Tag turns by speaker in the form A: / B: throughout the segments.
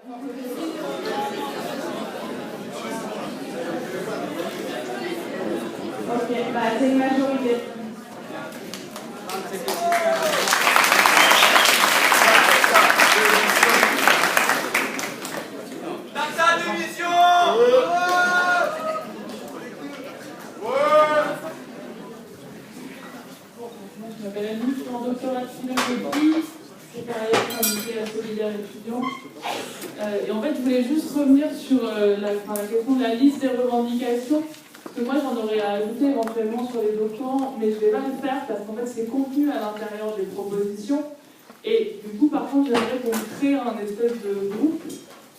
A: Ok, bah c'est une majorité. Je m'appelle Annie, je suis en doctorat de philosophie, c'est par ailleurs invitée à Solidaire étudiant. Et en fait, je voulais juste revenir sur la question de la liste des revendications, parce que moi j'en aurais à ajouter éventuellement sur les doctorants, mais je ne vais pas le faire parce qu'en fait c'est contenu à l'intérieur des propositions. Et du coup, par contre, j'aimerais qu'on crée un espèce de groupe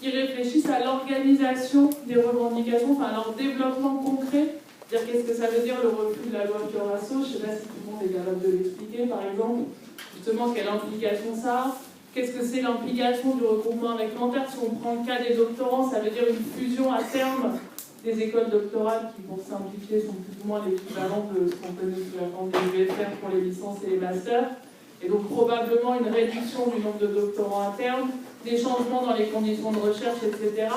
A: qui réfléchisse à l'organisation des revendications, enfin à leur développement concret. C'est-à-dire qu'est-ce que ça veut dire le refus de la loi Fioraso, je ne sais pas si tout le monde est capable de l'expliquer par exemple, justement quelle implication ça a, qu'est-ce que c'est l'implication du regroupement réglementaire, si on prend le cas des doctorants, ça veut dire une fusion à terme des écoles doctorales qui, pour simplifier, sont plus ou moins l'équivalent de ce qu'on connaît sous la forme des UFR pour les licences et les masters, et donc probablement une réduction du nombre de doctorants à terme, des changements dans les conditions de recherche, etc.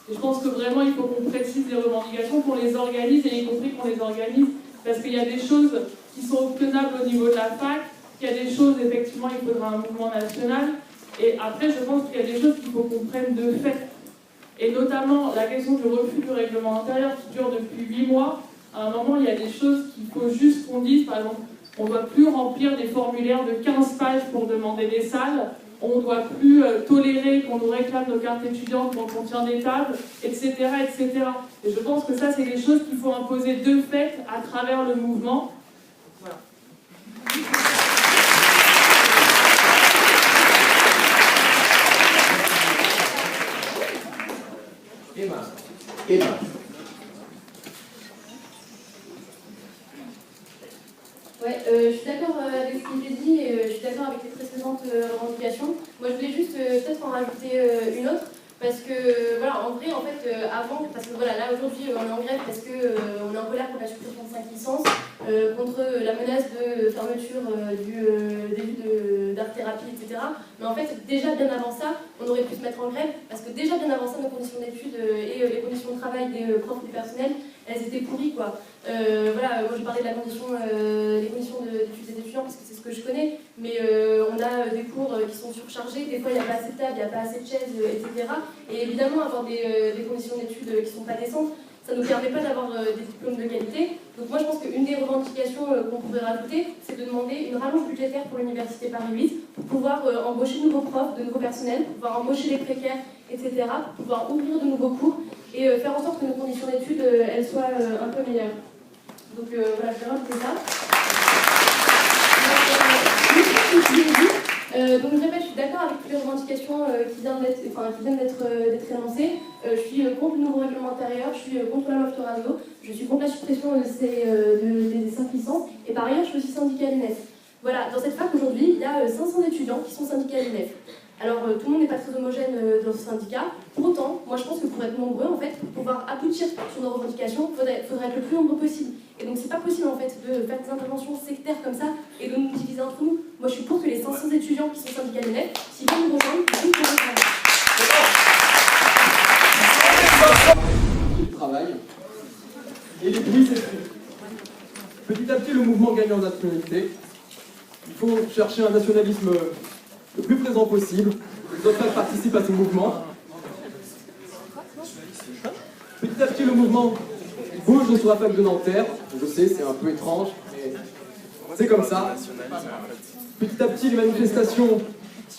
A: Et je pense que vraiment, il faut qu'on précise les revendications, qu'on les organise, et y compris qu'on les organise, parce qu'il y a des choses qui sont obtenables au niveau de la fac, il y a des choses, effectivement, il faudra un mouvement national, et après, je pense qu'il y a des choses qu'il faut qu'on prenne de fait. Et notamment, la question du refus du règlement intérieur qui dure depuis 8 mois, à un moment, il y a des choses qu'il faut juste qu'on dise, par exemple, on ne doit plus remplir des formulaires de 15 pages pour demander des salles, on ne doit plus tolérer qu'on nous réclame nos cartes étudiantes quand on tient des tables, etc., etc. Et je pense que ça, c'est des choses qu'il faut imposer de fait à travers le mouvement. Voilà.
B: Emma.
C: Ouais, je suis d'accord avec ce qui était dit et je suis d'accord avec les précédentes revendications. Moi, je voulais juste peut-être en rajouter une autre. Parce que, voilà, en vrai, en fait, avant, parce que voilà, là aujourd'hui, on est en grève parce qu'on est en colère contre la suppression de 5 licences, contre la menace de fermeture du début d'art-thérapie, etc. Mais en fait, déjà bien avant ça, on aurait pu se mettre en grève, parce que déjà bien avant ça, nos conditions d'études et les conditions de travail des profs et du personnel, elles étaient pourries, quoi. Voilà, moi je parlais de la condition, des conditions d'études des étudiants, parce que c'est ce que je connais, mais on a des cours qui sont surchargés, des fois il n'y a pas assez de tables, il n'y a pas assez de chaises, etc. Et évidemment, avoir des conditions d'études qui ne sont pas décentes, ça ne nous permet pas d'avoir des diplômes de qualité. Donc moi je pense qu'une des revendications qu'on pourrait rajouter, c'est de demander une rallonge budgétaire pour l'Université Paris 8, pour pouvoir embaucher de nouveaux profs, de nouveaux personnels, pour pouvoir embaucher les précaires, etc., pour pouvoir ouvrir de nouveaux cours et faire en sorte que nos conditions d'études elles soient un peu meilleures. Donc voilà, je vais rajouter ça. Donc je répète, je suis d'accord avec toutes les revendications qui viennent d'être énoncées. Je suis contre le nouveau règlement intérieur, je suis contre la loi Fioraso, je suis contre la suppression des 5 licences, et par ailleurs je suis aussi syndicat à l'UNEF. Voilà, dans cette fac aujourd'hui, il y a 500 étudiants qui sont syndiqués à l'UNEF. Alors tout le monde n'est pas très homogène dans ce syndicat, pour autant, moi je pense que pour être nombreux, en fait, pour pouvoir aboutir sur nos revendications, il faudrait être le plus nombreux possible. Et donc c'est pas possible en fait de faire des interventions sectaires comme ça et de nous diviser entre nous. Moi je suis pour que les 500 étudiants qui sont syndiqués à l'UNEF, s'ils veulent nous rejoindre, ils puissent nous rejoindre.
B: Le travail et les bruits s'expriment. Petit à petit, le mouvement gagne en nationalité. Il faut chercher un nationalisme le plus présent possible. Les autres facs participent à ce mouvement. Petit à petit, le mouvement bouge sur la fac de Nanterre. Je sais, c'est un peu étrange, mais c'est comme ça. Petit à petit, les manifestations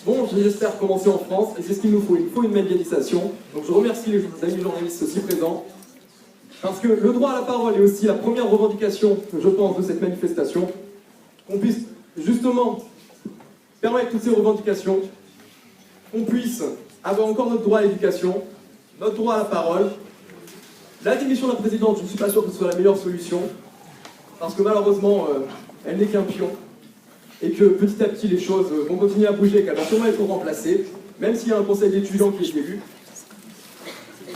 B: vont, j'espère, commencer en France, et c'est ce qu'il nous faut. Il faut une médiatisation. Donc je remercie les amis journalistes aussi présents, parce que le droit à la parole est aussi la première revendication, je pense, de cette manifestation. Qu'on puisse justement permettre toutes ces revendications, qu'on puisse avoir encore notre droit à l'éducation, notre droit à la parole. La démission de la présidente, je ne suis pas sûr que ce soit la meilleure solution, parce que malheureusement, elle n'est qu'un pion, et que petit à petit les choses vont continuer à bouger, qu'elle va sûrement être remplacée, même s'il y a un conseil d'étudiants qui est élu.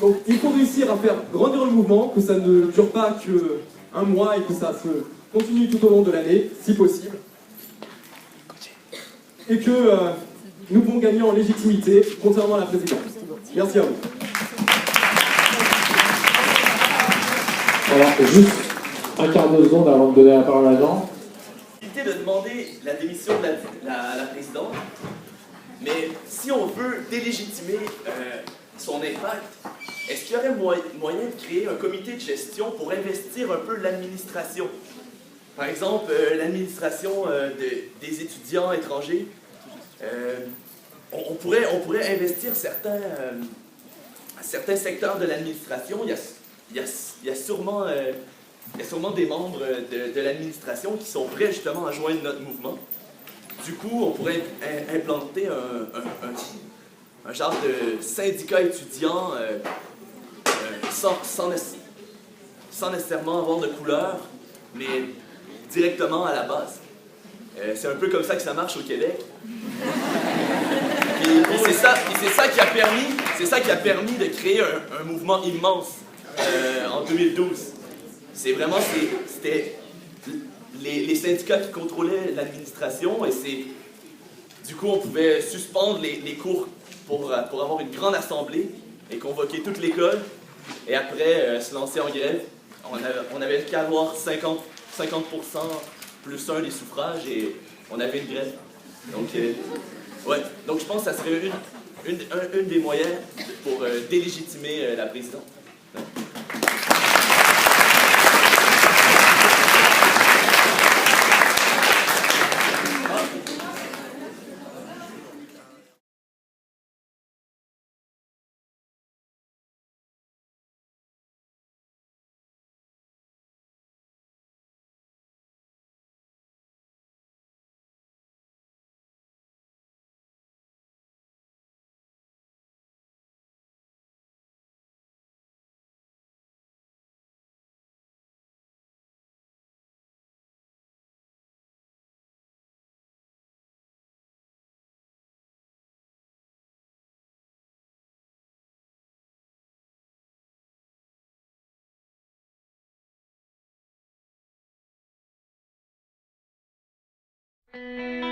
B: Donc il faut réussir à faire grandir le mouvement, que ça ne dure pas qu'un mois et que ça se continue tout au long de l'année, si possible. Et que nous pouvons gagner en légitimité, contrairement à la présidence. Merci à vous.
D: Alors, juste un quart de seconde avant de donner la parole à Jean.
E: De demander la démission de la présidente, mais si on veut délégitimer son impact, est-ce qu'il y aurait moyen de créer un comité de gestion pour investir un peu l'administration? Par exemple, l'administration des étudiants étrangers. On pourrait investir certains secteurs de l'administration. Il y a sûrement des membres de l'administration qui sont prêts justement à joindre notre mouvement. Du coup, on pourrait implanter un genre de syndicat étudiant sans nécessairement avoir de couleur, mais directement à la base. C'est un peu comme ça que ça marche au Québec. Et c'est ça qui a permis de créer un mouvement immense en 2012. C'était les syndicats qui contrôlaient l'administration et du coup on pouvait suspendre les cours pour avoir une grande assemblée et convoquer toute l'école et après se lancer en grève. On avait qu'à avoir 50% plus 1 des suffrages et on avait une grève. Donc je pense que ça serait une des moyens pour délégitimer la présidente. Ouais.